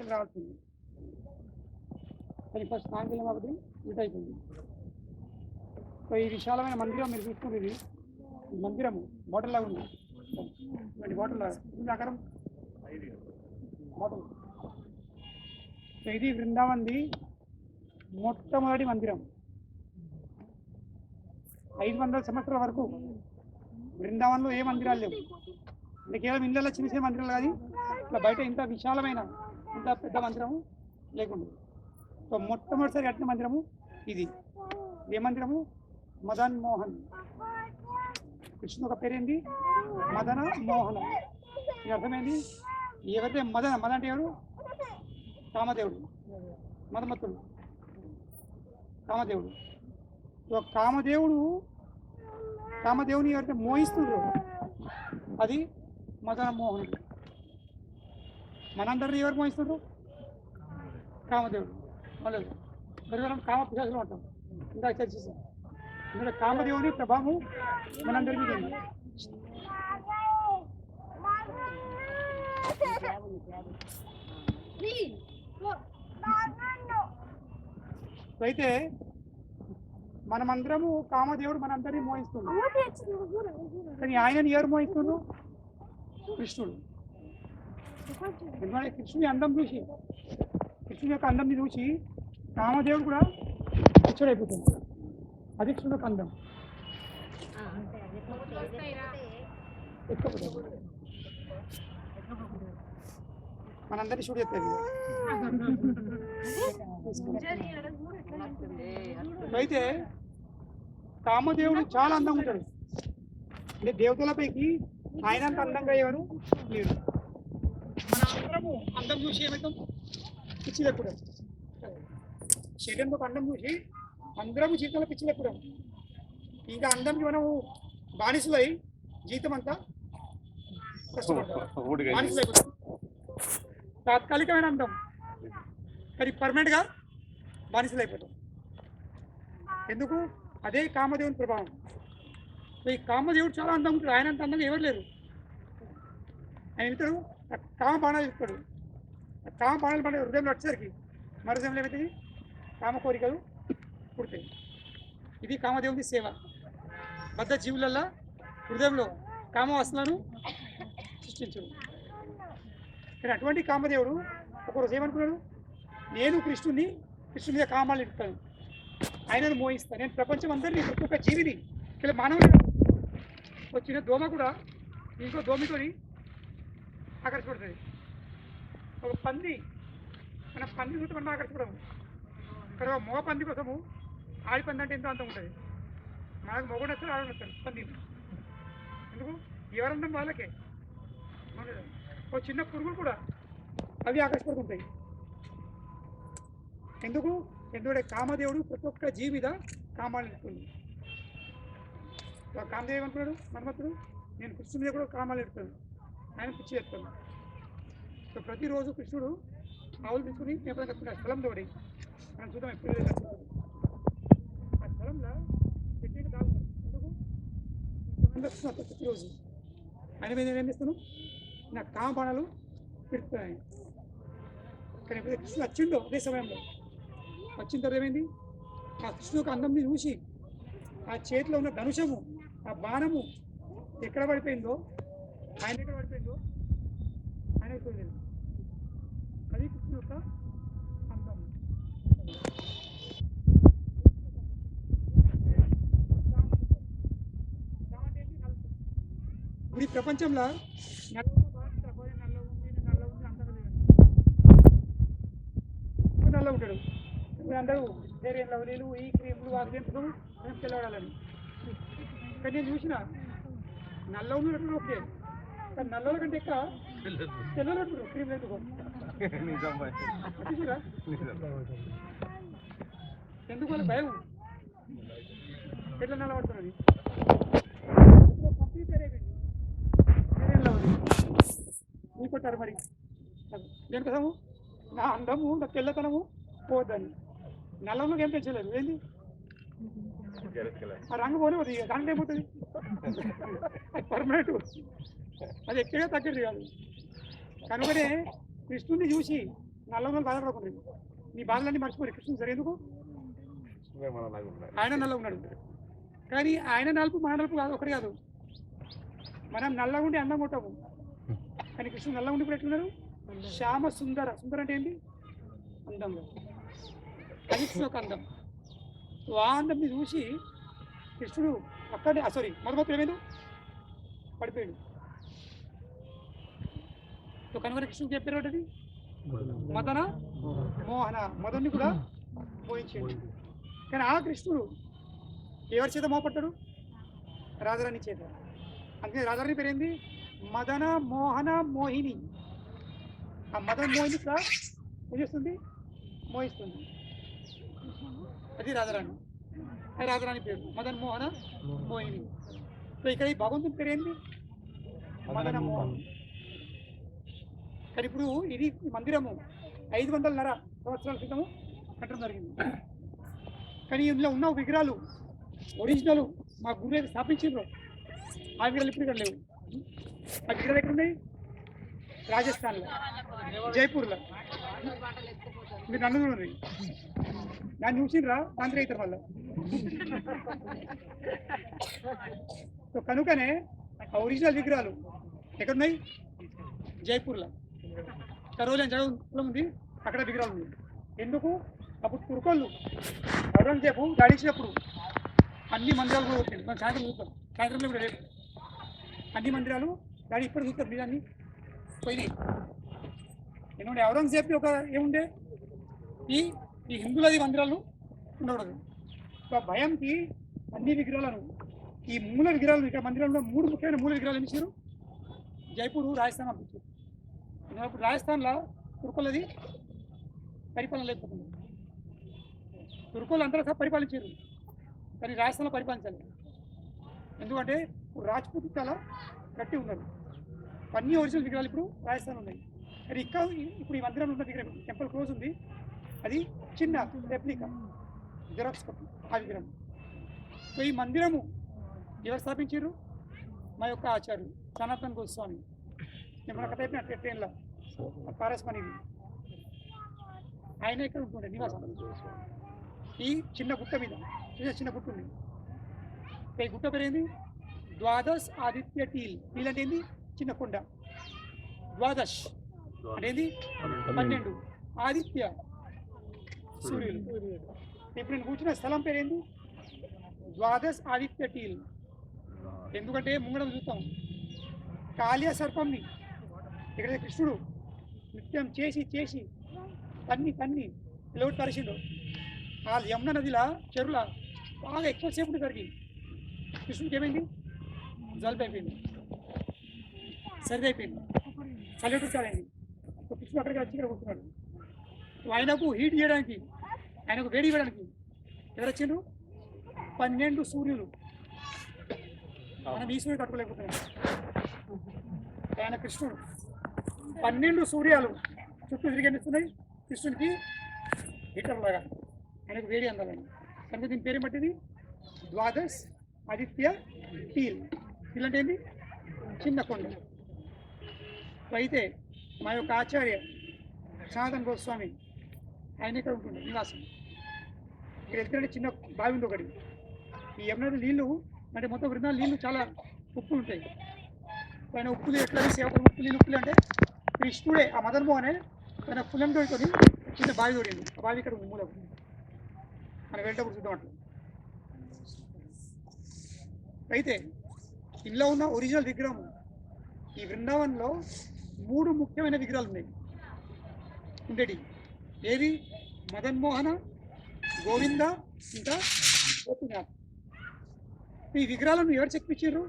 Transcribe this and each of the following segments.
ఇక్కడికి రావాల్సింది. కానీ ఫస్ట్ సాయంత్రం కాబట్టి ఇట్ అయిపోయింది. సో ఈ విశాలమైన మందిరం మీరు చూసుకుంటే ఇది మందిరము బాటిల్ లాగా ఉంది. బాటిల్ లాగా ఆకారం బాటిల్. సో ఇది బృందావన్ది మొట్టమొదటి మందిరం. 500 సంవత్సరాల వరకు బృందావన్లో ఏ మందిరాలు లేవు. అంటే కేవలం ఇళ్ళల్లో చిన్న చిన్న మందిరాలు కానీ ఇట్లా బయట ఇంత విశాలమైన ఇంత పెద్ద మందిరము లేకుండా. సో మొట్టమొదటిసారి కట్టిన మందిరము ఇది. ఏ మందిరము? మదన్ మోహన్. కృష్ణుడు ఒక పేరేంది? మదన మోహన. ఇది అర్థమైంది. ఎవరైతే మదన అంటే ఎవరు? కామదేవుడు, మదమత్తుడు, కామదేవుడు. సో కామదేవుని ఎవరైతే మోహిస్తుండ్రో అది మదన మోహనుడు. మనందరినీ ఎవరు మోహిస్తుండ్రు? కామదేవుడు. మళ్ళీ మనం కామ పిశాచులు అంటాం. ఇందాక చర్చిస్తాం. ఎందుకంటే కామదేవుని ప్రభావం మనందరి మీద ఉంది. అయితే మనమందరము కామదేవుడు మనందరినీ మోహిస్తున్నాం. కానీ ఆయనని ఎవరు మోహిస్తున్నారు? కృష్ణుడు. ఎందుకంటే కృష్ణుని అందం చూసి, కృష్ణుని యొక్క అందం చూసి కామదేవుడు కూడా పిచ్చడైపోతుంది. అది కృష్ణుడు యొక్క అందం. మనందరి చూడు చెప్తాది. అయితే కామదేవుడు చాలా అందంగా ఉంటాడు. అంటే దేవతలపైకి ఆయనంత అందంగా ఎవరు లేరు. మన అందరము అందం చూసి ఏమవుతాం? పిచ్చి లేకుండా శరీరంతో అందం చూసి అందరము జీవితంలో పిచ్చి లేకుండా ఇంకా అందంకి మనము బానిసలై జీవితం అంతా బానిసలైపోతాం. తాత్కాలికమైన అందం కానీ పర్మనెంట్గా బానిసలు అయిపోతాం. ఎందుకు? అదే కామదేవుని ప్రభావం. ఈ కామదేవుడు చాలా అందం ఉంటాడు. ఆయన అంత అందంగా ఎవరు లేరు. ఆయన ఇస్తాడు కామ బాణాలు ఇస్తాడు. కామ బాణాలు పడే హృదయంలో వచ్చేసరికి మన హృదయంలో ఏమవుతుంది? కామ కోరికలు పుడతాయి. ఇది కామదేవుని సేవ. బద్ధ జీవులల్లో హృదయంలో కామ వస్తువులను సృష్టించడు. కానీ అటువంటి కామదేవుడు ఒకరోజు ఏమనుకున్నాడు? నేను కృష్ణుని మీద కామాలు ఇస్తాను, ఆయనను మోహిస్తాను. నేను ప్రపంచం అందరినీ ప్రతి ఒక్క జీవిని ఇలా మానవుడు వచ్చిన దోమ కూడా ఇంకో దోమితోని ఆకర్షపడుతుంది. ఒక పంది మన పంది చూస్తే మనం ఆకర్షపడము. ఇక్కడ మగ పంది కోసము ఆడి పంది అంటే ఎంతో అంతం ఉంటుంది. మనకు మొగడు వస్తారు, ఆడ వస్తారు పంది. ఎందుకు? ఎవరన్నా వాళ్ళకే. ఒక చిన్న పురుగులు కూడా అవి ఆకర్షపడుతుంటాయి. ఎందుకు? ఎందుకంటే కామదేవుడు ప్రతి ఒక్క జీవి మీద కామాలు ఇస్తుంది. కామదేవుడు ఏమనుకున్నాడు? మన్మథుడు నేను కృష్ణుడి మీద కూడా కామాలు ఇస్తాను, ఆయన పిచ్చి చేస్తాను. సో ప్రతిరోజు కృష్ణుడు ఆవులు తీసుకుని ఎప్పుడైనా కట్టుకున్నాడు స్థలం తోడి. మనం చూద్దాం ఎప్పుడు ఆ స్థలంలో పెట్టేది తాగుతాడు. ఎందుకు? ప్రతిరోజు ఆయన మీద నేను ఏం చేస్తాను? నాకు కామ బాణాలు పెడుతున్నాయి. కానీ ఎప్పుడైతే కృష్ణుడు వచ్చిండో అదే సమయంలో వచ్చిన తర్వాత ఏమైంది? ఆ కృష్ణుడు ఒక అందంని చూసి ఆ చేతిలో ఉన్న ధనుషము, ఆ బాణము ఎక్కడ పడిపోయిందో, ఆయన ఎక్కడ పడిపోయిందో ఆయన అయిపోయింది. అది కృష్ణుడు యొక్క అందం. ఇప్పుడు ఈ ప్రపంచంలో నల్ల ఉంటాడు. అందరూ వేరే లవ్లీలు, ఈ క్రీములు, వాకి తెంపుతాం మేము తెల్లవాడాలని. కానీ నేను చూసిన నల్ల ఉన్నట్టు ఓకే, కానీ నల్లల కంటే ఎక్కువ తెల్లనట్టు క్రీమ్ లేదు. ఎందుకు? వాళ్ళ భయం ఎట్లా నల్లబడుతున్నది. కొట్టారు మరి దేనికోసము? నా అందము, నా తెల్లతనము పోద్దని. నల్లంలోకి ఏం పెంచలేదు. ఏంది ఆ రంగు పోలేదు. దాంట్లో ఏమవుతుంది? అది పర్మనెంట్. అది ఎక్కడే తగ్గదు కాదు. కనుకనే కృష్ణుని చూసి నల్లగా బాధపడకుండా నీ బాధలన్నీ మర్చిపోయి కృష్ణుడు సరే ఎందుకు ఆయన నల్లగా ఉన్నాడు. కానీ ఆయన నలుపు మన నలుపు కాదు, ఒకటి కాదు. మనం నల్లగా ఉండి అందంగా ఉంటాము, కానీ కృష్ణుడు నల్లగా ఉండి కూడా ఎట్లున్నారు? శ్యామ సుందర. సుందర అంటే ఏంటి? అందంగా. అది ఒక అందం. ఆ అందంని చూసి కృష్ణుడు అక్కడే సారీ మధుమతి ఏమైంది? పడిపోయాడు. కనుక కృష్ణుడు చెప్పారు అది మదన మోహన, మదన్ని కూడా మోహించాడు. కానీ ఆ కృష్ణుడు ఎవరి చేత మోపడ్డాడు? రాధారాణి చేత. అందుకే రాధారాణి పేరు ఏంది? మదన మోహన మోహిని. ఆ మదన మోహిని కూడా ఏం చేస్తుంది? మోహిస్తుంది. అది రాధారాణి. అది రాధారాణి పేరు మదన్ మోహన మోహిని. సో ఇక్కడ ఈ భగవంతుని పేరు ఏంది? మదన మోహన్. కానీ ఇప్పుడు ఇది మందిరము 500 సంవత్సరాల క్రితము కట్టడం జరిగింది. కానీ ఇందులో ఉన్న విగ్రహాలు ఒరిజినల్ మా గురువు స్థాపించారు. ఆ విగ్రహాలు ఇప్పుడు ఇక్కడ లేవు. ఆ విగ్రహాలు ఎక్కడ ఉన్నాయి? రాజస్థాన్లో, జైపూర్లో. మీరు నన్ను చూడండి, నన్ను చూసిండ్రా మంత్రి అవుతారు మళ్ళీ. సో కనుకనే ఆ ఒరిజినల్ విగ్రహాలు ఎక్కడున్నాయి? జైపూర్లో. కరోలియన్ జగన్ ఉంది, అక్కడ విగ్రహాలు ఉంది. ఎందుకు? అప్పుడు తుర్కోళ్ళు ఔరంగజేబు దాడించినప్పుడు అన్ని మందిరాలు కూడా వచ్చింది. మనం సాయంత్రం చూస్తాం, సాయంత్రంలో కూడా రేపు అన్ని మందిరాలు దాడి ఇప్పుడు చూస్తారు. మీరు అన్ని పోయినాయి. ఎందుకంటే ఔరంగజేబు ఒక ఏముండే? ఈ హిందువులది మందిరాలు ఉండకూడదు. ఒక భయంకి అన్ని విగ్రహాలను, ఈ మూల విగ్రహాలను, ఇక్కడ మందిరంలో 3 ముఖ్యమైన మూల విగ్రహాలు ఇచ్చారు. జైపూర్, రాజస్థాన్ పంపించారు. ఇప్పుడు రాజస్థాన్లో తుర్కోలది పరిపాలన లేకపోతుంది. తుర్కోలు అంతా పరిపాలించారు, కానీ రాజస్థాన్లో పరిపాలించాలి. ఎందుకంటే రాజ్పూట్ చాలా గట్టి ఉన్నారు. అన్ని ఒరిజినల్ విగ్రహాలు ఇప్పుడు రాజస్థాన్ ఉన్నాయి. కానీ ఇక్కడ ఇప్పుడు ఈ మందిరంలో ఉన్న విగ్రహం టెంపుల్ క్లోజ్ ఉంది. అది చిన్న రెప్లికా జెరాక్స్ కాపీ ఆ విగ్రహం. సో ఈ మందిరము ఎవరు స్థాపించారు? మా యొక్క ఆచార్యులు సనాతన గోస్వామి. నేను మన కథ అయిపోయిన ట్రైన్లో పారస్మణిది ఆయన ఇక్కడ ఉంటుండే నివాసం. ఈ చిన్న గుట్ట మీద చిన్న గుట్ట ఉంది. ఈ గుట్ట పేరు ఏంది? ద్వాదశ్ ఆదిత్య టీల్. టీల్ అంటే ఏంది? చిన్న కొండ. ద్వాదశ్ అంటే ఏంది? 12 ఆదిత్య సూర్యులు. ఇప్పుడు నేను కూర్చున్న స్థలం పేరు ఏంది? ద్వాదశ్ ఆదిత్య టీల్. ఎందుకంటే ముంగడం చూస్తాం కాళియ సర్పంని ఇక్కడ కృష్ణుడు నృత్యం చేసి చేసి తన్ని లోటు తరిచిండు. ఆ యమున నదిలో చెరువుల బాగా ఎక్కువసేపు జరిగింది. కృష్ణుడికి ఏమైంది? జలుబు అయిపోయింది, సరిది అయిపోయింది, చల్లెటు చాలైంది. కృష్ణుడు అక్కడికి వచ్చి ఇక్కడ కూర్చున్నాడు. ఆయనకు హీట్ చేయడానికి, ఆయనకు వేడి ఇవ్వడానికి ఎవరు వచ్చిండ్రు? 12 సూర్యులు. మనం ఈ సూర్యుడు కట్టుకోలేకపోతున్నాం. ఆయన కృష్ణుడు 12 సూర్యాలు చుట్టూ తిరిగిస్తున్నాయి. కృష్ణుడికి హీటర్ లాగా ఆయనకు వేడి అందాలని. కనుక దీని పేరు బట్టిది ద్వాదశ్ ఆదిత్య టీల్. టీల్ అంటే ఏంటి? చిన్న కొండ. అయితే మా యొక్క ఆచార్య సనాతన గోస్వామి ఆయన ఇక్కడ ఉంటుండే నివాసం. ఇక్కడ వెళ్తుంటే చిన్న బావి ఉంది ఒకటి. ఈ యమున నీళ్ళు అంటే మొత్తం వృందాలు నీళ్ళు చాలా ఉప్పులు ఉంటాయి. ఆయన ఉప్పులు ఎట్లా సేవకులు ఉప్పు నీళ్ళు ఉప్పులు అంటే కృష్ణుడే ఆ మదన్ మోహనే తన పులం తోడుకొని చిన్న బావి తోడింది. ఆ బావి ఇక్కడ మూల మనం వెళ్ళేటప్పుడు చూద్దాం అట్లా. అయితే ఇంట్లో ఉన్న ఒరిజినల్ విగ్రహం ఈ బృందావనంలో 3 ముఖ్యమైన విగ్రహాలు ఉన్నాయి ఉండేటి. ఏవి? మదన్ మోహన, గోవింద, ఇంకా గోపీనాథ్. ఈ విగ్రహాలను ఎవరు చెక్కించారు?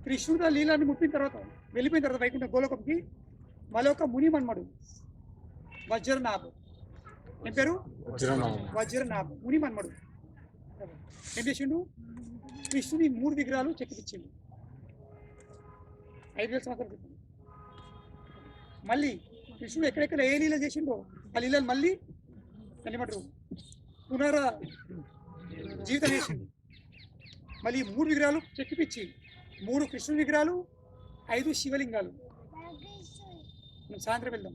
కృష్ణుడు లీలాన్ని ముట్టిన తర్వాత వెళ్ళిపోయిన తర్వాత వైకుంఠ గోలోకంకి మరొక ముని మన్మడు వజ్రనాభ్. ఏం పేరు? వజ్రనాభ్ ముని మన్మడు. ఏం చేసిండు? కృష్ణుని 3 విగ్రహాలు చెక్కిపించిండు 5,000 సంవత్సరాల క్రితం. మళ్ళీ కృష్ణుడు ఎక్కడెక్కడ ఏ లీల చేసిండో ఆ లీలలు మళ్ళీ ఏమంటారు పునర జీవితం చేసిండు. మళ్ళీ 3 విగ్రహాలు చెక్కిపించి 3 కృష్ణుని విగ్రహాలు, 5 శివలింగాలు. మేము సాయంత్రం వెళ్దాం.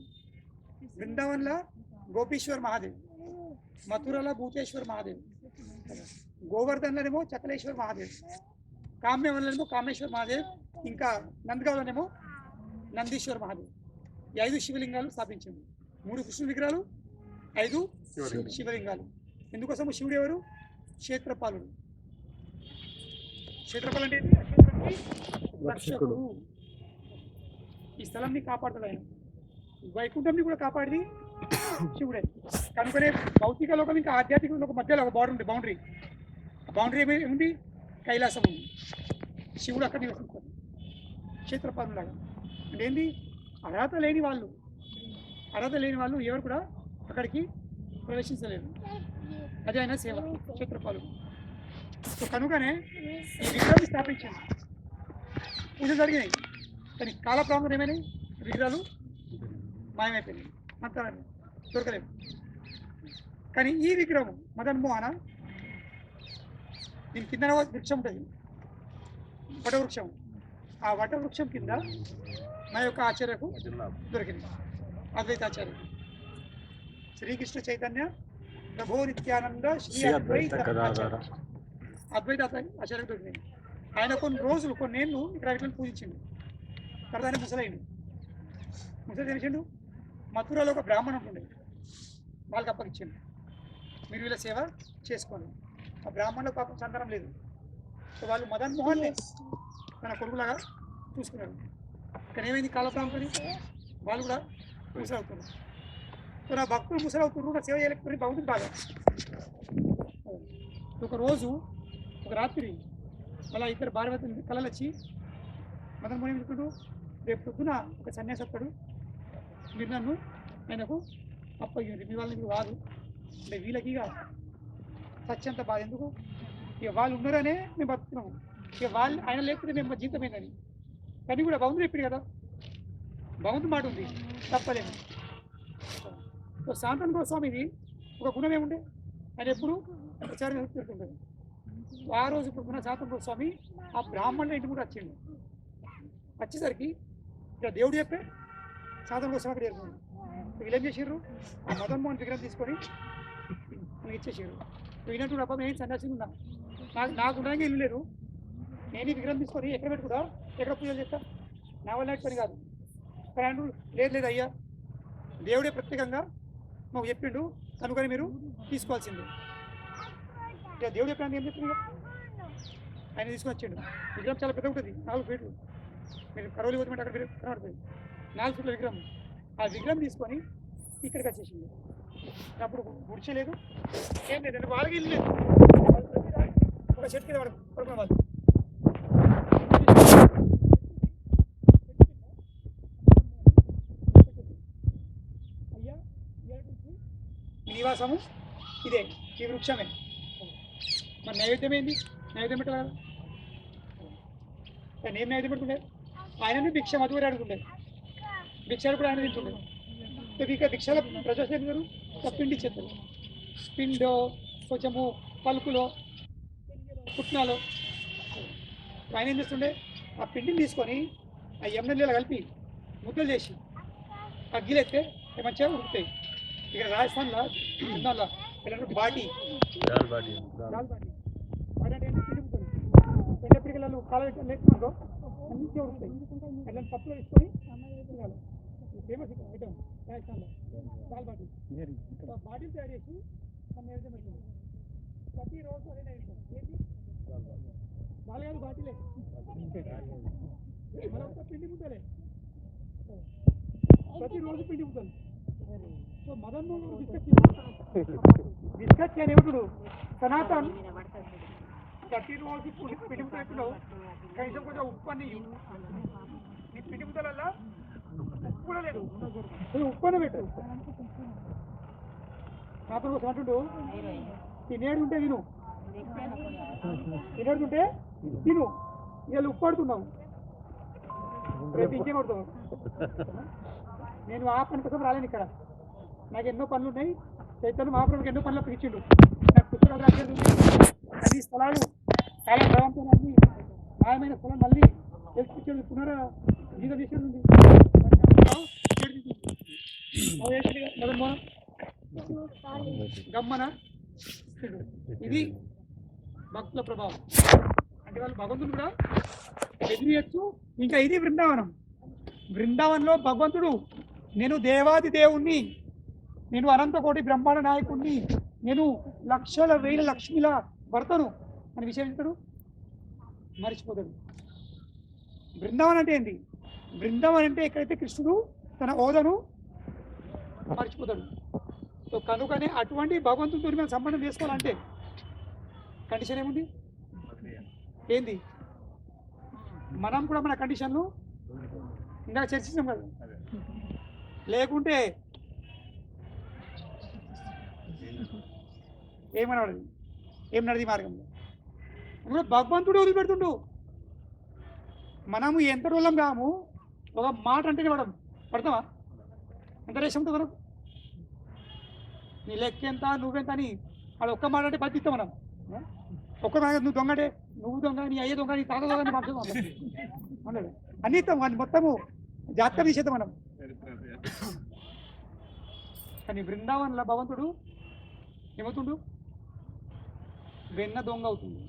వృందావన్లో గోపీశ్వర్ మహాదేవ్, మథురలో భూతేశ్వర్ మహాదేవ్, గోవర్ధన్లోనేమో చకలేశ్వర్ మహాదేవ్, కామ్యవన్లోనేమో కామేశ్వర్ మహాదేవ్, ఇంకా నందగావ్లోనేమో నందీశ్వర్ మహాదేవ్. ఈ 5 శివలింగాలు స్థాపించింది. 3 కృష్ణుడి విగ్రహాలు, 5 శివలింగాలు. ఎందుకోసము? శివుడు ఎవరు? క్షేత్రపాలుడు. క్షేత్రపాలు అంటే రక్షకుడు. ఈ స్థలాన్ని కాపాడుతాడు ఆయన. వైకుంఠంని కూడా కాపాడి శివుడే. కనుకనే భౌతిక లోకం ఇంకా ఆధ్యాత్మిక లోకం మధ్యలో ఒక బౌండరీ. ఆ బౌండరీ ఏముంది? కైలాసం ఉంది. శివుడు అక్కడ నివసిస్తాడు క్షేత్రపాలులాగా. అంటే ఏంటి? అర్హత లేని వాళ్ళు ఎవరు కూడా అక్కడికి ప్రవేశించలేరు. అదే ఆయన సేవ, క్షేత్రపాలుడు. సో కనుకనే ఈ విగ్రహాన్ని స్థాపించింది. పూజలు జరిగినాయి, కానీ కాలప్రాంతం ఏమైనాయి? విగ్రహాలు మాయమైపోయినాయి, మంత్రాలు దొరకలేవు. కానీ ఈ విగ్రహం మదన్ మోహన, దీని కింద వృక్షం ఉంటుంది, వటవృక్షం. ఆ వటవృక్షం కింద మా యొక్క ఆచార్యకు దొరికింది, అద్వైతాచార్య. శ్రీకృష్ణ చైతన్య ప్రభో నిత్యానంద శ్రీ అద్వైత ఆచార్యకు దొరికింది. ఆయన కొన్ని రోజులు, కొన్ని ఏళ్ళు ఇక్కడ వీటిని పూజించిండు. తర్వాత ఆయన ముసలి తెలిసిండు. మథురలో ఒక బ్రాహ్మణం ఉంటుండే, వాళ్ళకి అప్పగించిండు, మీరు వీళ్ళ సేవ చేసుకోండి. ఆ బ్రాహ్మణులకు పాపం సంతానం లేదు. సో వాళ్ళు మదన్ మోహన్ని తన కొడుకులాగా చూసుకున్నారు. కానీ ఏమైంది? కాలప్రాంతం వాళ్ళు కూడా ముసలవుతున్నారు. సో నా భక్తులు ముసలవుతున్నారు, నా సేవ చేయలేకపోయి భక్తులు బాగా. ఒక రాత్రి అలా ఇద్దరు భార్యవతులు కళలు వచ్చి మదన్ మోహన్ ఎందుకుంటూ, రేపు పొద్దున ఒక సన్యాసి వస్తాడు, మీరు నన్ను ఆయనకు అప్పగింది, మీ వాళ్ళని కాదు అంటే వీళ్ళకి ఇక సత్యంత బాధ. ఎందుకు? ఇక వాళ్ళు ఉన్నారనే మేము బతుకుతున్నాము, ఇక వాళ్ళు ఆయన లేకపోతే మేము జీవితమైందని. కానీ కూడా భగవంతుడు చెప్పింది కదా, భగవంతుడు మాట ఉంది, తప్పలేము. సో శాంతన్ గోస్వామిది ఒక గుణం ఏముండే? ఆయన ఎప్పుడు ప్రచారం పెడుతుంటాడు. ఆ రోజు ఇప్పుడు మన శాంతన్ గోస్వామి ఆ బ్రాహ్మణుల ఇంటి కూడా వచ్చిండు. వచ్చేసరికి ఇక దేవుడు చెప్పే శాంతన్ గోస్వామి అక్కడ చేరుకున్నాడు. వీళ్ళు ఏం చేసారు? ఆ మదన్ మోహన్ విగ్రహం తీసుకొని మనకి ఇచ్చేసారు. వినట్టు అబ్బా నేను సన్యాసి ఉన్నా, నాకు ఉండడానికి ఇల్లు లేదు, నేను ఈ విగ్రహం తీసుకొని ఎక్కడ పెట్టుకుంటా, ఎక్కడ పూజలు చేస్తా, నా వల్ల పని కాదు. కానీ అంటూ లేదు అయ్యా, దేవుడే ప్రత్యేకంగా మాకు చెప్పిండు, కనుకొని మీరు తీసుకోవాల్సిందే. ఇక దేవుడు చెప్పిన ఏం చెప్పింది? ఆయన తీసుకొని వచ్చిండు. విగ్రహం చాలా పెద్ద ఉంటుంది, 4 ఫీట్లు. మీరు కరోలి పోతే అక్కడ కనబడుతుంది, 4 ఫీట్ల విగ్రహం. ఆ విగ్రహం తీసుకొని ఇక్కడికి వచ్చేసింది. అప్పుడు గుడిచలేదు, ఏం లేదు, వాళ్ళకి ఇల్లు లేదు. ఒక చెట్టు కింద పడుకున్న వాళ్ళు. అయ్యా నివాసము ఇదే, ఈ వృక్షమే. మరి నైవేద్యం ఏంది? నైవేద్యం పెట్టాలి కదా. నేను నైవేద్యం పెట్టుకుంటే ఆయననే భిక్ష మధువరి అడుగుతుండే, భిక్షలు కూడా ఆయన తింటుండే. ఇక భిక్షల ప్రజలు పిండి చెత్తలు, పిండో కొంచెము పలుకులో పుట్నాలో ఆయన ఏం చేస్తుండే? ఆ పిండిని తీసుకొని ఆ ఎమ్మెల్యేలో కలిపి ముద్దలు చేసి అగ్గిలెత్తే మంచిగా ఉడుకుతాయి. ఇక్కడ రాజస్థాన్లో ఉండాల బాటి బాటి అంటే పిండి పెద్ద పిడికలు కాలు లేకున్నారో మంచిగా ఉడుకుతాయి. అట్లా పప్పులో తీసుకొని తినాలి. ఫేమస్ ఇక్కడ ఐటమ్ రాజస్థాన్లో దాల్ బాటి. బాటిల్ తయారు చేసి మన నైవేద్యం పెట్టింది. ప్రతిరోజు అదే నైవేద్యం. ఏంటి? బాల్ కాదు, బాటిలే. మరొక పిండి ముద్దలే, ప్రతిరోజు పిండి ముద్దలు. సో మదన్ బిస్కెట్ చేయనివుడు సనాతన్ ప్రతిరోజు పిండి ముద్దలు కనీసం కొంచెం ఉప్పు అని ఈ పిండి ముద్దలల్లా ఉప్పు కూడా లేదు, ఉప్పు అని పెట్టు. నాతో కోసం అంటుండు, తినేడుంటే తిను, తినేడుతుంటే తిను, ఇవాళ ఉప్పు పడుతున్నావు, రేపు ఇంకేం పడుతున్నావు. నేను ఆ పని కోసం రాలేను, ఇక్కడ నాకు ఎన్నో పనులు ఉన్నాయి. చైతన్య మహాప్రభుకి ఎన్నో పనులు పిలిచిండు. నాకు పుస్తకాలు రాసేది ఉంది. అన్ని స్థలాలు చాలా భగవంతులు, అన్ని మాయమైన స్థలం మళ్ళీ తెలిసిపించేది పునర జీవిత విషయం ఉంది. మదన్ మోహన్ గమ్మన ఇది భక్తుల ప్రభావం. అంటే వాళ్ళు భగవంతుడు కూడా ఎదిరియచ్చు. ఇంకా ఇది బృందావనం. బృందావనంలో భగవంతుడు నేను దేవాది దేవుణ్ణి, నేను అనంత కోటి బ్రహ్మాండ నాయకుడిని, నేను లక్షల వేల లక్ష్మిల భర్తను అని విశేషిస్తాడు, మర్చిపోతాడు. బృందావనం అంటే ఏంటి? బృందావనం అంటే ఎక్కడైతే కృష్ణుడు తన హోదాను మర్చిపోతాడు. సో కనుకనే అటువంటి భగవంతుడితో మనం సంబంధం చేసుకోవాలంటే కండిషన్ ఏముంది? ఏంది? మనం కూడా మన కండిషన్లు ఇంకా చర్చించాం కదా. లేకుంటే ఏమన్నాడు? ఏం నడిది మార్గంలో కూడా భగవంతుడు వదిలిపెడుతుండు. మనము ఎంత రోజులం కాము, ఒక మాట అంటే పడతామా? ఎంత రేషం ఉంటుంది మనకు? నీ లెక్క ఎంత, నువ్వెంత అని అది ఒక్క మాట అంటే బతిస్తాం మనం. ఒక్క మాట నువ్వు దొంగటే, నువ్వు దొంగ, నీ అయ్యే దొంగ, నీ తాత దొంగ, నీ పంచం అన్నాడు. అన్ని ఇస్తాం, మొత్తము జాతక తీసేద్దాం మనం. కానీ బృందావనంలో భగవంతుడు ఏమవుతుండు? వెన్న దొంగ అవుతుంది,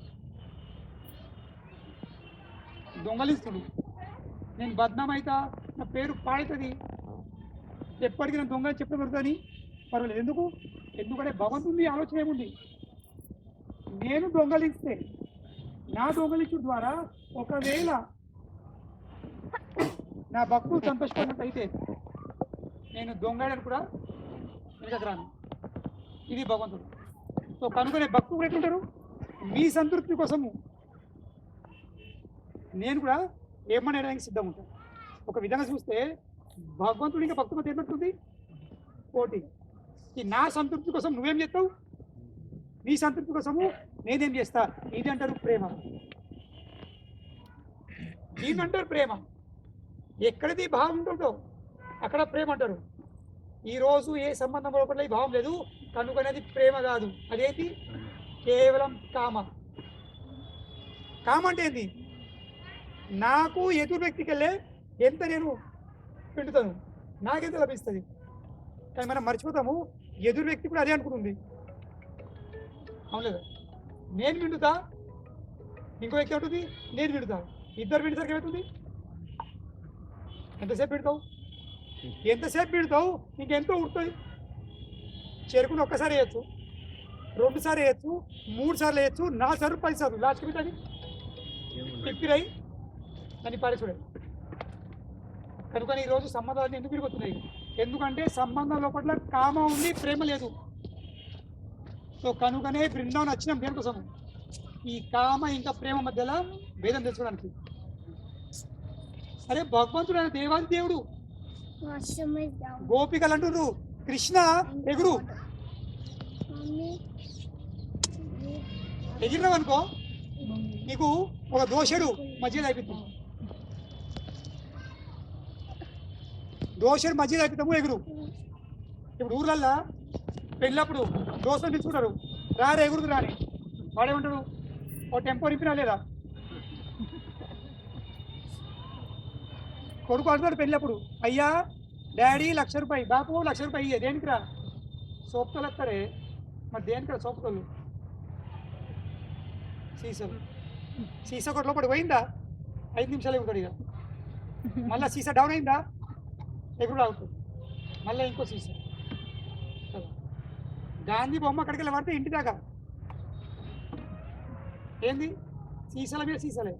దొంగలిస్తుడు. నేను బద్నాం అవుతా, నా పేరు పాడుతుంది, ఎప్పటికీ నేను దొంగ చెప్పడం జరుగుతుంది. పర్వాలేదు. ఎందుకంటే భగవంతుడి ఆలోచన ఏముంది? నేను దొంగలిస్తే, నా దొంగలించు ద్వారా ఒకవేళ నా భక్తులు సంతోషపడినట్టయితే నేను దొంగడని కూడా వెనకకు రాను. ఇది భగవంతుడు. సో కనుకనే భక్తులు ఎట్లుంటారు? మీ సంతృప్తి కోసము నేను కూడా ఏమనడానికి సిద్ధంగా ఉంటాను. ఒక విధంగా చూస్తే భగవంతుడు ఇంకా భక్తులు ఏమంటుంది? పోటీ. ఈ నా సంతృప్తి కోసం నువ్వేం చేస్తావు, నీ సంతృప్తి కోసము నేనేం చేస్తా. ఇది అంటారు ప్రేమ. దీన్ని అంటారు ప్రేమ. ఎక్కడిది భావం ఉంటుందో అక్కడ ప్రేమ అంటారు. ఈరోజు ఏ సంబంధం లోపల ఈ భావం లేదు కనుకనేది ప్రేమ కాదు. అదేంటి? కేవలం కామ. కామ అంటే ఏంటి? నాకు ఎదురు వ్యక్తికి వెళ్ళే ఎంత నేను పిండుతాను, నాకెంత లభిస్తుంది. కానీ మనం మర్చిపోతాము, ఎదురు వ్యక్తి కూడా అదే అనుకుంటుంది. అవును లేదా? నేను పిండుతా, ఇంకో వ్యక్తి ఉంటుంది నేను పిండుతా, ఇద్దరు పిండిసరికి ఏమవుతుంది? ఎంతసేపు పిండుతావు? ఎంతసేపు పిండుతావు? ఇంకెంతో ఉంటుంది. చెరుకుని ఒక్కసారి వేయచ్చు, 2 సార్లు వేయచ్చు, 3 సార్లు వేయచ్చు, 4 సార్లు 10 సార్లు, లాస్ట్కి పెట్టాలి తిప్పిరాయి అని పారేసుడే. కనుక ఈరోజు సంబంధాలు ఎందుకు విరిగొస్తున్నాయి? ఎందుకంటే సంబంధం లోపల కామ ఉంది, ప్రేమ లేదు. సో కనుకనే బృందావనం వచ్చినాం దేనికోసం? ఈ కామ ఇంకా ప్రేమ మధ్యలో భేదం తెలుసుకోవడానికి. అరే భగవంతుడు ఆయన దేవాది దేవుడు. గోపికలు అంటున్నారు కృష్ణ ఎగురు. ఎగిరినావు అనుకో నీకు ఒక దోషుడు మధ్యలో అయిపోతుంది. దోషుడు మధ్యలో అయిపోతాము, ఎగురు. ఇప్పుడు ఊర్లల్లో పెళ్ళప్పుడు దోస్తులు పిలుచుకుంటారు, రారే ఎగురుదు రాని. వాడేమంటాడు? ఓ టెంపో నింపినా లేదా? కొడుకు అంటున్నాడు పెళ్ళప్పుడు, అయ్యా డాడీ 1,00,000 రూపాయి, బాపు 1,00,000 రూపాయి ఇయ్యే. దేనికి రా? సోపుతోలు వస్తారే. మరి దేనికి రా సోపుతోళ్ళు? సీసా కొట్టు లోపలికి పోయిందా 5 నిమిషాలు ఎగుతాడు. ఇక మళ్ళీ సీసా డౌన్ అయిందా ఎగురు అవుతుంది, మళ్ళీ ఇంకో సీసా. గాంధీ బొమ్మ అక్కడికి వెళ్ళి పడితే ఇంటి దాకా ఏంది? సీసాల మీద సీసాలే.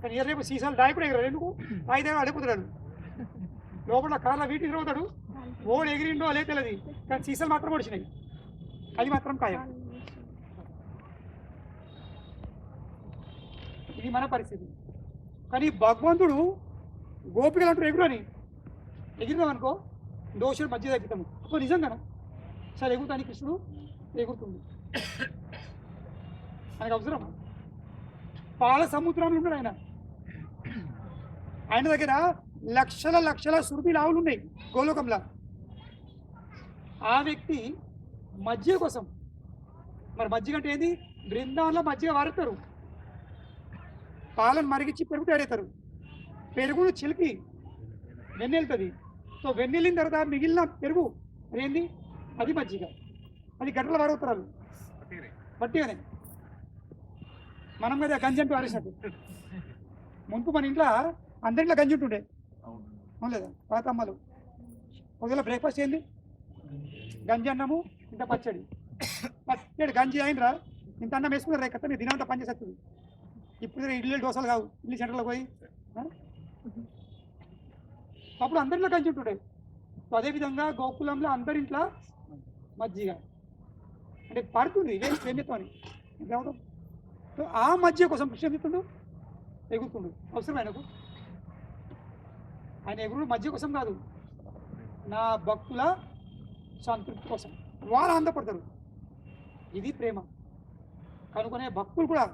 కానీ రేపు సీసాలు దాయి కూడా ఎగరాడు. ఎందుకు? దాయిదా అడిగిపోతున్నాడు లోపల కార్లో వీటికి తిరుగుతాడు. ఓడి ఎగిరిండో అలే తెలియదు, కానీ సీసాలు మాత్రం పొడిచినాయి. అది మాత్రం ఖాయం. ఇది మన పరిస్థితి. కానీ భగవంతుడు గోపికలు అంటారు ఎగురు అని. ఎగిరినాం అనుకో దోషుడు మధ్య తగ్గుతాము. సో నిజంగాను సరే ఎగురుతాను కృష్ణుడు ఎగురుతుంది. ఆయనకు అవసరం. పాల సముద్రంలో ఉన్నాడు ఆయన. ఆయన దగ్గర లక్షల లక్షల సురభిల ఆవులు ఉన్నాయి గోలోకంలో. ఆ వ్యక్తి మజ్జిగ కోసం, మరి మజ్జిగ అంటే ఏంది? బృందావనంలో మజ్జిగ వారుతారు, పాలను మరిగించి పెరుగు తయారవుతారు. పెరుగును చిలికి వెన్నెళ్తుంది, సో వెన్నెళ్ళిన తర్వాత మిగిలిన పెరుగు అదేంది, అది మజ్జిగ, అది గంటల వాడవుతారు బట్టిగానే. మనం కదా గంజి అంటూ ఆడేసినట్టు. మునుపు మన ఇంట్లో అందరింట్లో గంజి ఉంటుండే, అవును లేదా? పాత అమ్మలు ఒకవేళ బ్రేక్ఫాస్ట్ ఏంది, గంజి అన్నము ఇంత పచ్చడి. పచ్చడి గంజి అయినరా ఇంత అన్నం వేసుకున్నారు రేఖ మీరు దినంతా పనిచేస్తుంది. ఇప్పుడు ఇడ్లీ దోశలు కావు, ఇడ్లీ సెంటర్లో పోయి. అప్పుడు అందరిలో గంజి ఉంటుండే. సో అదేవిధంగా గోకులంలో అందరింట్లో మజ్జిగ అంటే పడుతుంది వేడితో అని. సో ఆ మధ్య కోసం కృష్ణ చెప్తుండు ఎగురుతుండు. అవసరం ఆయనకు, ఆయన ఎగురుడు మధ్య కోసం కాదు, నా భక్తుల సంతృప్తి కోసం. వాళ్ళు ఆనందపడతారు, ఇది ప్రేమ. కనుకొనే భక్తులు కూడా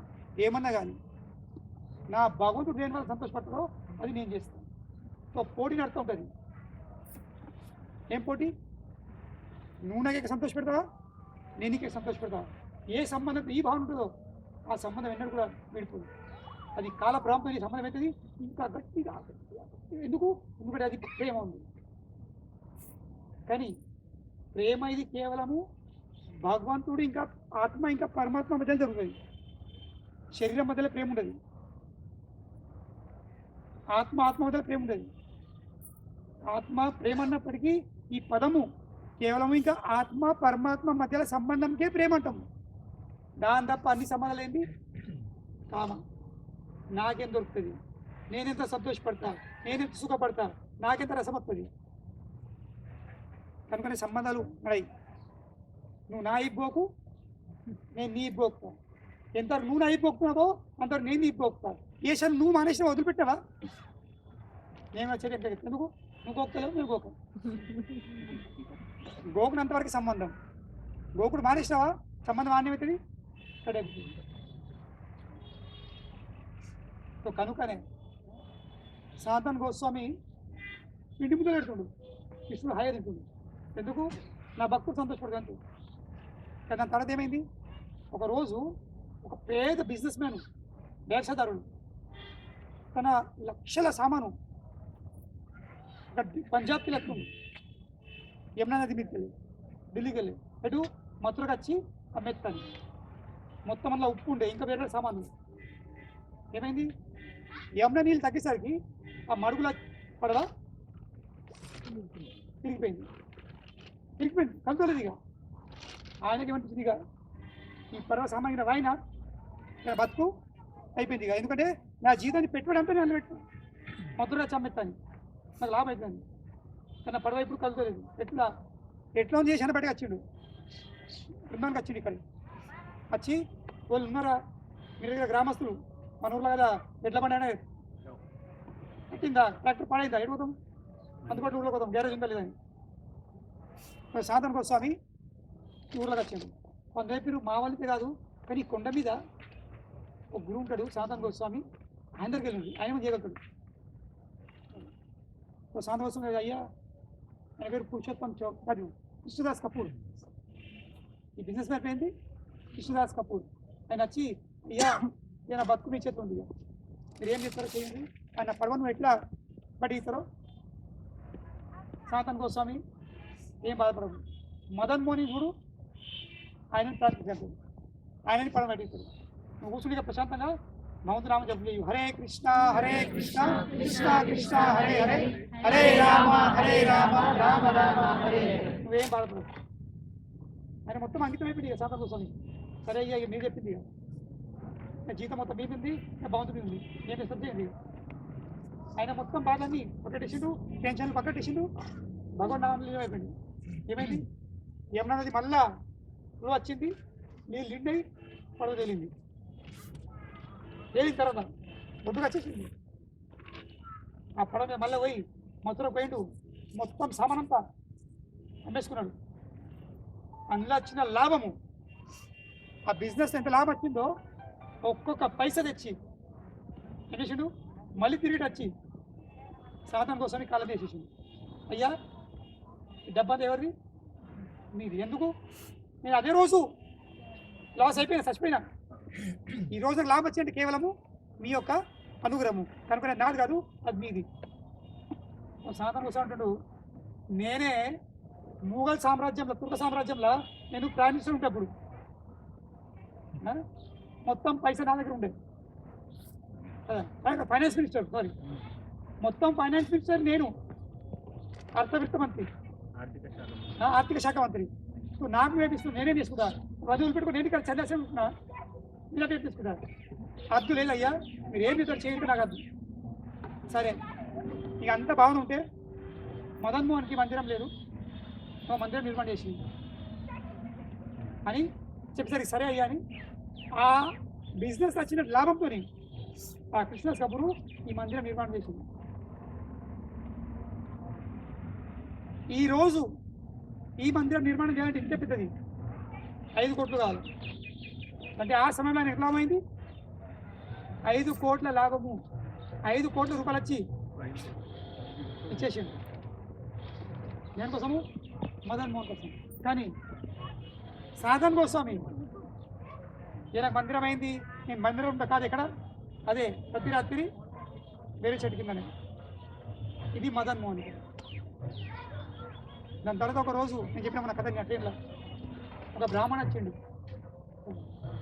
ఏమన్నా కానీ నా భగవంతుడు దేని వల్ల సంతోషపడతారో అది నేను చేస్తాను. సో పోటీ నడుతూ ఉంటుంది. ఏం పోటీ? నువ్వు నాకే సంతోష పెడతావా, నేను నీకే సంతోష పెడతావా? ఏ సంబంధం ఈ భావన ఉంటుందో ఆ సంబంధం ఎన్నడూ కూడా విడిపోదు. అది కాల ప్రాంతం సంబంధం అవుతుంది ఇంకా గట్టిగా. ఎందుకు? ఎందుకంటే అది ప్రేమ ఉంది. కానీ ప్రేమ ఇది కేవలము భగవంతుడు ఇంకా ఆత్మ ఇంకా పరమాత్మ మధ్య జరుగుతుంది. శరీరం మధ్యలో ప్రేమ ఉండదు, ఆత్మ మధ్యలో ప్రేమ ఉండదు. ఆత్మ ప్రేమ అన్నప్పటికీ ఈ పదము కేవలం ఇంకా ఆత్మ పరమాత్మ మధ్యలో సంబంధంకే ప్రేమ అంటాము. దాని తప్ప అన్ని సంబంధాలు ఏంటి? కామ. నాకేం దొరుకుతుంది, నేనెంత సంతోషపడతా, నేనెంత సుఖపడతా, నాకెంత రసం వస్తుంది. కనుకనే సంబంధాలు ఉన్నాయి. నువ్వు నా ఇబ్బోకు, నేను నీ ఇబ్బోకుతా. ఎంత నువ్వు నా ఇబ్బోకుతున్నావో అంత నేను నీ ఇబ్బోకుతా. ఏ క్షణం నువ్వు మానేసిన వదిలిపెట్టావా? నేను వచ్చేది ఎందుకు? నువ్వు గోకుతలేవు, నేను గోకు. గోకునంతవరకు సంబంధం. గోకుడు మానేసినావా సంబంధం ఆన్యమవుతుంది, కడవుతుంది. సో కనుకనే సనాతన గోస్వామి ఇంటి ముందు పెడుతుండు, కృష్ణుడు హాయి తింటుండు. ఎందుకు? నా భక్తులు సంతోషపడదు. కానీ దాని తర్వాత ఏమైంది? ఒకరోజు ఒక పేద బిజినెస్ మ్యాన్, వ్యవసాయదారుడు తన లక్షల సామాను పంజాబ్కి వెళ్తుంది, యమునా నది మీదకి వెళ్ళి ఢిల్లీకి వెళ్ళి అటు మథురకు వచ్చి అమ్మెత్తాను. మొత్తం అందులో ఉప్పు ఉండే, ఇంకా వేరే సామాను. ఏమైంది? యమున నీళ్ళు తగ్గేసరికి ఆ మడుగుల పడవ తిరిగిపోయింది. కనుకోలేదు. ఇక ఆయనకి ఏమనిపించింది, ఇక ఈ పడవ సామాన్య వాయిన బతుకు అయిపోయింది. ఇక ఎందుకంటే నా జీవితాన్ని పెట్టుబడంతా నేను పెట్టు మధుర చమ్మెత్తాను, నాకు లాభం అవుతుంది. కానీ పడవ ఇప్పుడు కలుసుకోలేదు. ఎట్లా చేసి బయటకు వచ్చిండు, బృందానికి వచ్చిండు. ఇక్కడ వచ్చి వాళ్ళు ఉన్నారా మీ దగ్గర గ్రామస్తులు, మన ఊర్లో కదా ఎట్లా పడినా పట్టిందా, ట్రాక్టర్ పాడైందా, ఎడిపోతాం, అందుబాటు ఊళ్ళో పోతాం, గ్యారేజ్ ఉందా లేదని. సనాతన గోస్వామి ఊర్లోకి వచ్చిండు. కొంత చెప్పారు మా వాళ్ళకే కాదు, కానీ కొండ మీద ఒక గురువు ఉంటాడు సనాతన గోస్వామి, ఆయన దగ్గరికి వెళ్ళింది, ఆయన చేయగలుగుతాడు. సనాతన గోస్వామి అయ్యా, ఆయన పేరు పురుషోత్తం కాదు, కృష్ణదాస్ కపూర్. ఈ బిజినెస్ మ్యాన్ ఏంటి? కృష్ణదాస్ కపూర్. ఆయన వచ్చి అయ్యా ఈయన బతుకు మీ చేతి ఉంది, మీరు ఏం చేస్తారో చేయండి, ఆయన పడవను ఎట్లా పడిస్తారో. సనాతన గోస్వామి ఏం బాధపడదు. మదన్ మోహన్ గురు ఆయనని ప్రార్థించాడు, ఆయనని పడవ పట్టిస్తాడు. నువ్వు కూర్చుని ప్రశాంతంగా భగవంతునామం జపం చేయు. హరే కృష్ణ కృష్ణ కృష్ణ హరే హరే, హరే రామ రామ రామ హరే. నువ్వేం బాధపడదు. ఆయన మొత్తం అంకితం అయిపోయింది ఇక సనాతన గోస్వామి. సరే అయ్యా ఇక మీరు చెప్పింది, ఇక జీతం మొత్తం మీద ఉంది, భగవంతుడి ఉంది, నేను డిస్టర్బ్ చేయండి. ఆయన మొత్తం బాధని పక్కటేసిండు, టెన్షన్లు పక్కటేసిండు, భగవాన్ నామం అయిపోయింది. ఏమైంది? యమునా నది మళ్ళా వచ్చింది, నీళ్ళు నిండి పడవ తేలింది. తేలిన తర్వాత ఒడ్డుకు వచ్చేసింది. ఆ పడవ మీద మళ్ళీ పోయి మధుర పోయిండు, మొత్తం సామానంతా అమ్మేసుకున్నాడు. అందులో వచ్చిన లాభము, ఆ బిజినెస్ ఎంత లాభం వచ్చిందో ఒక్కొక్క పైసా తెచ్చి ఏం చేసిండు, మళ్ళీ తిరిగి వచ్చి సనాతన గోస్వామి కాలం చేసేసింది. అయ్యా ఈ డబ్బంతా ఎవరిది? మీది. ఎందుకు? నేను అదే రోజు లాస్ అయిపోయినా, చచ్చిపోయినా. ఈ రోజు లాభం వచ్చి అంటే కేవలము మీ యొక్క అనుగ్రహము, కనుక నాది కాదు, అది మీది. సనాతన గోస్వామి అంటాడు, నేనే ముఘల్ సామ్రాజ్యంలో తుర్క సామ్రాజ్యంలో నేను ప్రైమ్ మినిస్టర్ ఉంటే అప్పుడు మొత్తం పైసా నా దగ్గర ఉండే ఫైనాన్స్ మినిస్టర్ సారీ మొత్తం ఫైనాన్స్ మినిస్టర్ నేను అర్థవిత్త మంత్రి ఆర్థిక శాఖ మంత్రి సో నాకు వేపిస్తుంది నేనే తీసుకుంటా వధువులు పెట్టుకుని నేను ఇక్కడ సన్యాసం ఉంటున్నా మీరే తీసుకుంటా అద్దు లేదయ్యా మీరు ఏం చేస్తారు చేయండి నాకు అద్దు సరే ఇక అంత బాగుంది ఉంటే మదన్ మోహన్కి మందిరం లేదు మందిరం నిర్మాణం చేసింది అని చెప్పేసరికి సరే అయ్యా అని ఆ బిజినెస్ వచ్చిన లాభంతో ఆ కృష్ణ కపూరు ఈ మందిరం నిర్మాణం చేసింది. ఈరోజు ఈ మందిరం నిర్మాణం చేయాలంటే ఇంత పెద్దది 5 కోట్లు కావాలి అంటే ఆ సమయంలో ఆయన ఎట్లా అయింది 5 కోట్ల లాభము 5 కోట్ల రూపాయలు వచ్చి ఇచ్చేసింది దేనికోసము మదన్ మోహన్ కోసం. కానీ సాధన్ గోస్వామి ఈయన మందిరం అయింది నేను మందిరం ఉంటా కాదు ఎక్కడ అదే ప్రతి రాత్రి వేరే చెట్టు కిందనే ఇది మదన్ మోహన్. దాని తర్వాత ఒక రోజు నేను చెప్పిన మన కథ ట్రైన్లో ఒక బ్రాహ్మణ వచ్చిండు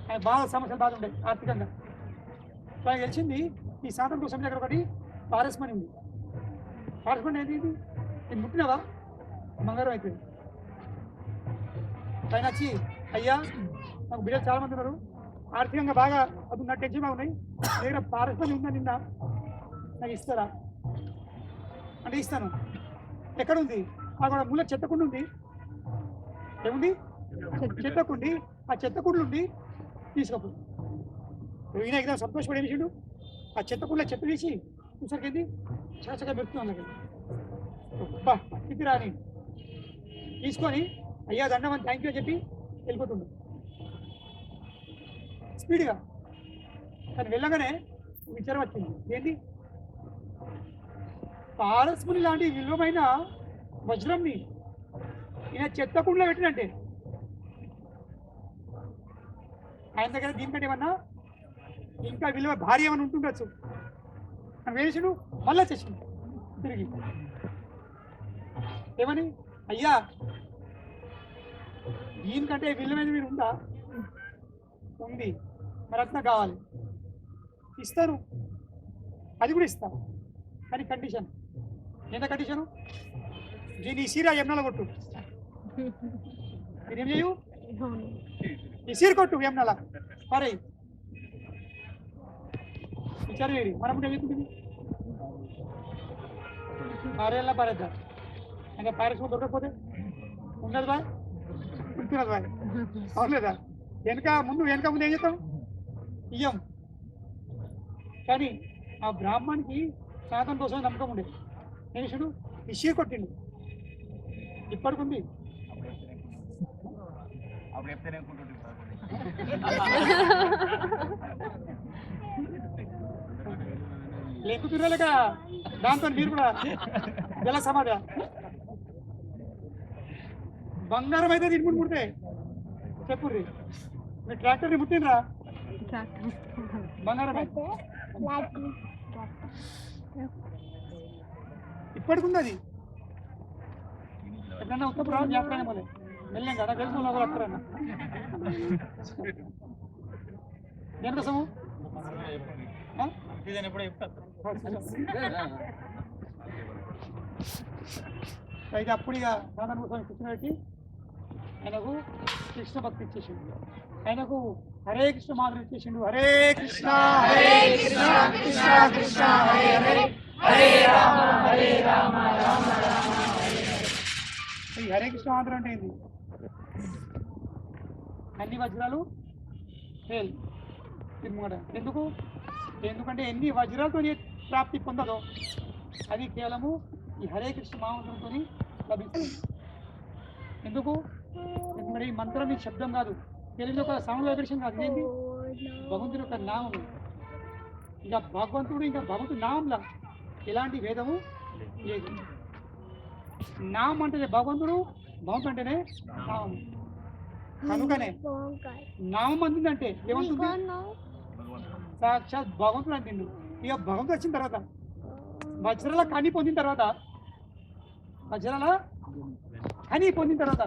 ఆయన బాగా సమస్యలు బాగా ఉండే ఆర్థికంగా ఆయన గెలిచింది ఈ సాధన కోసం దగ్గర ఒకటి పారస్మణి ఉంది. పారస్మణి ఏంటి ఇది నేను ముట్టినవా బంగారం అవుతుంది. ఆయన వచ్చి అయ్యా నాకు బిడ్డలు చాలా మంది ఉన్నారు ఆర్థికంగా బాగా అది నా టెన్షన్ బాగా ఉన్నాయి దగ్గర పారస్మణి ఉందా నిన్న నాకు ఇస్తారా అంటే ఇస్తాను. ఎక్కడుంది అక్కడ మూల చెత్తకుండి ఉంది ఏముంది చెత్తకుండి ఆ చెత్తకుండలు ఉంది తీసుకోపు. ఈయన ఎగ్జామ్ సంతోషపడి ఏమిచిండు ఆ చెత్తకుండలో చెత్త తీసి చూసరికేంది చక్కగా పెడుతున్నాను బా ఇది రాని తీసుకొని అయ్యా దండమని థ్యాంక్ యూ అని చెప్పి వెళ్ళిపోతుండు స్పీడ్గా. కానీ వెళ్ళగానే విచారం వచ్చింది ఏంటి పారస్మణి లాంటి విలువమైన వజ్రంని ఈయన చెత్తకుండలో పెట్టినంటే ఆయన దగ్గర దీనికంటే ఏమన్నా ఇంకా విలువ భారీ ఏమైనా ఉంటుండొచ్చు అని వేసాడు. మళ్ళీ చేసిండు తిరిగి ఏమని అయ్యా దీనికంటే విలువైన మీరు ఉందా ఉంది మరి అట్లా కావాలి ఇస్తాను అది కూడా ఇస్తాను కానీ కండిషన్ ఎంత కండిషను దీని ఈ సీర యమునలో కొట్టు నేనేం చేయు ఈ సీర కొట్టు యమునలా సరే విచారం వేడి మనం ఏమవుతుంది 6 ఏళ్ళ పారేద్దా ఇంకా పారేసుకుని దొరకకపోతే ఉండదు బాయ్ ఉంటున్నది బాయ్ అవలేదా వెనక ముందు ఏం చేస్తాం ఇయ్యం. కానీ ఆ బ్రాహ్మణ్కి సాధన కోసం నమ్మకం ఉండే మనుషుడు ఈ సీర కొట్టిండు ఇప్పటికుంది లేకుతుర్రలేక దాంతో మీరు కూడా జల సమాధ బంగారం అయితే ఇనుముడు ముడితే చెప్పుర్రి మీ ట్రాక్టర్ని ముట్టినరా బంగారం ఇప్పటికుంది అది ఎప్పుడన్నా ఉత్తప్పుడు జ్ఞాపకాన్ని మళ్ళీ వెళ్ళాం కదా తెలుసు ఒకరు వస్తారన్న దేనికోసము అయితే అప్పుడు ఇక సాధన కోసం కూర్చున్నట్టు ఆయనకు కృష్ణ భక్తి ఇచ్చేసిండు ఆయనకు హరే కృష్ణ మాధురి ఇచ్చేసిండు హరే కృష్ణ కృష్ణ కృష్ణ హరే హరే హరే రామ రామ రామ ఈ హరే కృష్ణ మాధురి అంటే ఏంది అన్ని వజ్రాలు ఫెయిల్ తిరుమల ఎందుకంటే ఎన్ని వజ్రాలతో ప్రాప్తి పొందదో అది కేవలము ఈ హరే కృష్ణ మహామంత్రంతో లభిస్తుంది. ఎందుకు మరి ఈ మంత్రం ఈ శబ్దం కాదు తెలుగులో ఒక సౌండ్ వైబ్రేషన్ కాదు ఏంటి భగవంతుడి యొక్క నామము. ఇంకా భగవంతుడి నామంలా ఎలాంటి భేదము లేదు. నామం అంటే భగవంతుడు అంటేనే నామం కనుకనే నామం అంటుందంటే ఏమంటుంది సాక్షాత్ భగవంతుడు అంటుండు. ఇక భగవంతుడు వచ్చిన తర్వాత వజ్రాల కాని పొందిన తర్వాత వజ్రాల ఖని పొందిన తర్వాత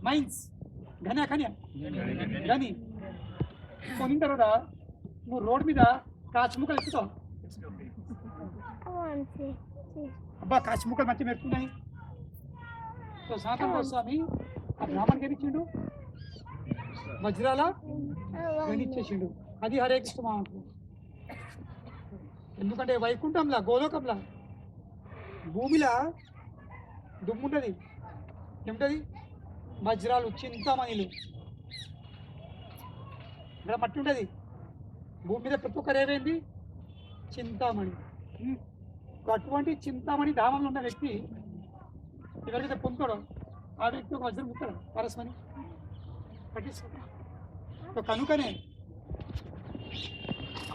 మైన్స్ ఖని గని పొందిన తర్వాత నువ్వు రోడ్డు మీద కాచిముక్కలు ఎక్కుతావు. అబ్బా కాచిముక్కలు మంచిగా మెరుతున్నాయి. సో సనాతన గోస్వామి ఆ బ్రాహ్మణ్కి ఏమిచ్చిండు? వజ్రాల గనిచ్చేసిండు. అది హరే కృష్ణ మహామంత్రం. ఎందుకంటే వైకుంఠంలా గోలోకంలా భూమిలా దుమ్ముంటది, ఏమిటది? వజ్రాలు చింతామణిలు. ఇక్కడ మట్టి ఉంటుంది, భూమి మీద ప్రతి ఒక్కరు ఏమైంది? చింతామణి. అటువంటి చింతామణి ధామంలో ఉన్న వ్యక్తి ఎవరికైతే పొందుతాడో ఆ వ్యక్తి ఒక వజ్రం ముక్కడు పరస్మని పట్టించుకో. కనుకనే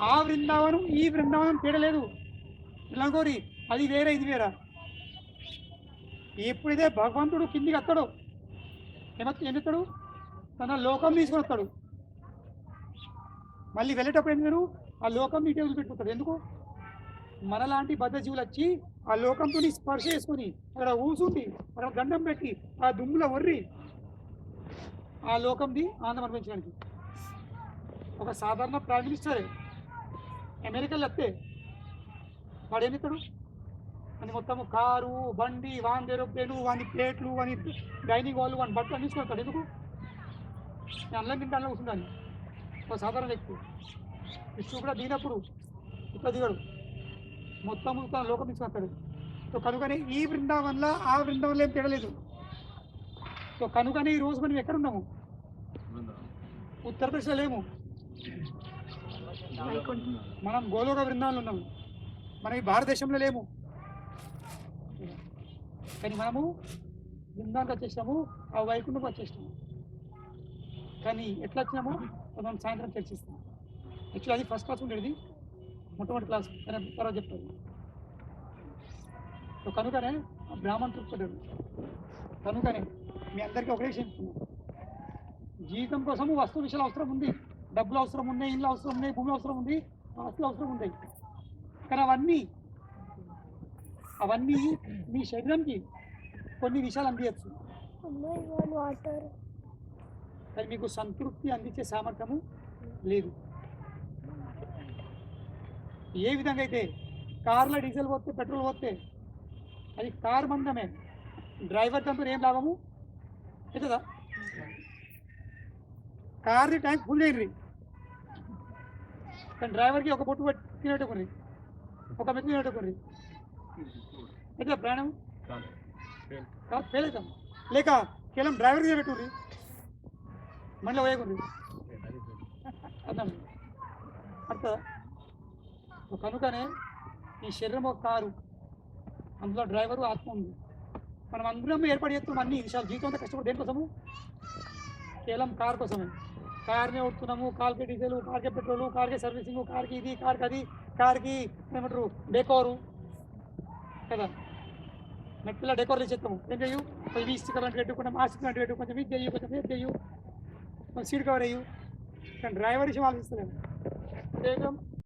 ఆ బృందావనం ఈ బృందావనం తేడలేదు. ఇలాగోరి అది వేరే ఇది వేరా. ఎప్పుడైతే భగవంతుడు కిందికి వస్తాడో ఏమెత్తాడు? తన లోకం తీసుకొని వస్తాడు. మళ్ళీ వెళ్ళేటప్పుడు ఏంటంటారు? ఆ లోకం నీటి వదిలిపెట్టుకుంటాడు. ఎందుకు? మనలాంటి బద్ధజీవులు వచ్చి ఆ లోకంతో స్పర్శ చేసుకొని అక్కడ ఊసుండి అక్కడ దండం పెట్టి ఆ దుమ్ములో వర్రి ఆ లోకంది ఆనందం అనిపించడానికి. ఒక సాధారణ ప్రైమ్ మినిస్టరే అమెరికాలో వస్తే వాడు ఏమిస్తాడు? అని మొత్తము కారు బండి వాని ఏరోప్లేను వాని ప్లేట్లు వాని డైనింగ్ హాల్ వాని బట్టలు అన్ని తీసుకుంటాడు. ఎందుకు? నేను అన్నం తింటే అన్నం కూర్చుంటాను. ఒక సాధారణ వ్యక్తి విష్ణు కూడా దిగినప్పుడు ఇట్లా దిగాడు, మొత్తం తన లోకం తీసుకొస్తాడు. సో కనుకనే ఈ బృందావనంలో ఆ బృందావనంలో ఏం తినలేదు. సో కనుకనే ఈరోజు మనం ఎక్కడ ఉన్నాము? ఉత్తరప్రదేశ్లో లేము, మనం గోలోక బృందావనంలో ఉన్నాము. మనం ఈ భారతదేశంలో లేము, కానీ మనము బృందానికి వచ్చేసాము, ఆ వైకుంఠంకి వచ్చేసాము. కానీ ఎట్లా వచ్చినామో మనం సాయంత్రం చర్చిస్తాం. యాక్చువల్లీ అది ఫస్ట్ క్లాస్ ఉండేది, మొట్టమొదటి క్లాస్ తర్వాత చెప్తారు. సో కనుకనే బ్రాహ్మణ తృప్తిపడ్డాడు. కనుకనే మీ అందరికీ ఒకటే విషయం చెప్తున్నాను, జీవితం కోసము వస్తు విషయాలు అవసరం ఉంది, డబ్బులు అవసరం ఉన్నాయి, ఇండ్లు అవసరం ఉన్నాయి, భూమి అవసరం ఉంది, ఆస్తులు అవసరం ఉన్నాయి. కానీ అవన్నీ మీ శరీరంకి కొన్ని విషయాలు అందించచ్చు, కానీ మీకు సంతృప్తి అందించే సామర్థ్యము లేదు. ఏ విధంగా అయితే కార్లో డీజిల్ పోతే పెట్రోల్ పోతే అది కార్ మందమే, డ్రైవర్ దాంతో ఏం లాభము అవుతుందా? కార్ది ట్యాంక్ ఫుల్ చేయండి, కానీ డ్రైవర్కి ఒక బొట్టు తినేట్టుకుని ఒక మెత్త తినేట్టుకుని అయితే ప్రయాణం ఫెయిల్ అవుతాం. లేక కేవలం డ్రైవర్కి తినేట్టుకుని మళ్ళీ వేయకుండ్రి అర్థం అర్థం. కనుకనే ఈ శరీరం ఒక కారు, అందులో డ్రైవరు ఆత్మ ఉంది. మనం అందరం ఏర్పాటు చేస్తున్నాం అన్ని విషయాలు. జీవితం అంతా కష్టపడి దేనికోసము? కేవలం కార్ కోసమే. కార్ని కొడుతున్నాము, కార్కి డీజిల్, కార్కి పెట్రోలు, కార్కి సర్వీసింగ్, కార్కి ఇది, కార్కి అది, కార్కి ఏమంటారు డెకోరు కదా. మెట్ల డెకోర్ చేస్తాము, ఏం చెయ్యు? ఈ స్టిక్కర్ లాంటి పెట్టుకున్నాం, ఆ స్టిక్కర్ లాంటి పెట్టు, కొంచెం ఇది చెయ్యు, కొంచెం ఇది చెయ్యు, సీట్ కవర్ అయ్యు. కానీ డ్రైవర్ విషయం ఆలోచిస్తలేము.